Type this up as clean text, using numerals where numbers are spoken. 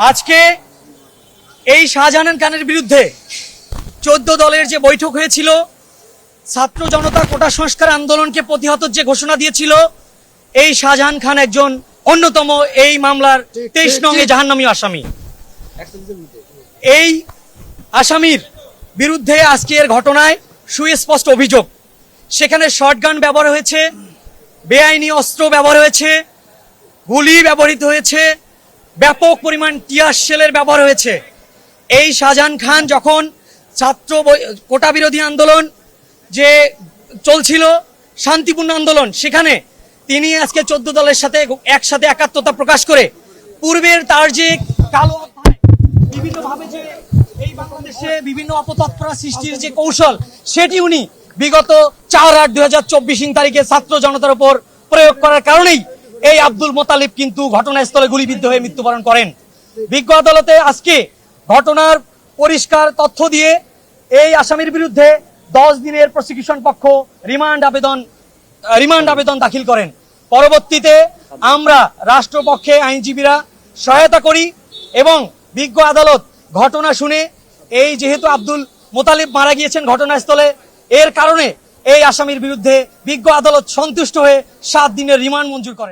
আজকে এই শাহজাহান খানের বিরুদ্ধে 14 দলের যে বৈঠক হয়েছিল, ছাত্র জনতা কোটা সংস্কার আন্দোলনকে প্রতিহত যে ঘোষণা দিয়েছিল, এই শাহজাহান খান একজন অন্যতম এই মামলার 23 নং জাহান্নামী আসামি। এই আসামির বিরুদ্ধে আজকের ঘটনায় সুস্পষ্ট অভিযোগ। সেখানে শটগান ব্যবহার হয়েছে, বেআইনি অস্ত্র ব্যবহার হয়েছে, গুলি ব্যবহৃত হয়েছে, ব্যাপক পরিমাণ টিয়ার শেলের ব্যবহার হয়েছে। এই শাহজাহান খান যখন ছাত্র কোটা বিরোধী আন্দোলন যে চলছিল, শান্তিপূর্ণ আন্দোলন, সেখানে তিনি আজকে 14 দলের সাথে একসাথে একাত্মতা প্রকাশ করে পূর্বের তার যে কালো অধ্যায়, বিভিন্নভাবে যে এই বাংলাদেশে বিভিন্ন অপতৎপরা সৃষ্টির যে কৌশল, সেটি উনি বিগত 4/8/2024 তারিখে ছাত্র জনতার উপর প্রয়োগ করার কারণেই এই আব্দুল মোতালিব কিন্তু ঘটনাস্থলে গুলিবিদ্ধ হয়ে মৃত্যুবরণ করেন। বিজ্ঞ আদালতে আজকে ঘটনার পরিষ্কার তথ্য দিয়ে এই আসামির বিরুদ্ধে 10 দিনের প্রসিকিউশন পক্ষ রিমান্ড আবেদন দাখিল করেন। পরবর্তীতে আমরা রাষ্ট্রপক্ষে আইনজীবীরা সহায়তা করি এবং বিজ্ঞ আদালত ঘটনা শুনে, এই যেহেতু আব্দুল মোতালিব মারা গিয়েছেন ঘটনাস্থলে, এর কারণে এই আসামির বিরুদ্ধে বিজ্ঞ আদালত সন্তুষ্ট হয়ে 7 দিনের রিমান্ড মঞ্জুর করেন।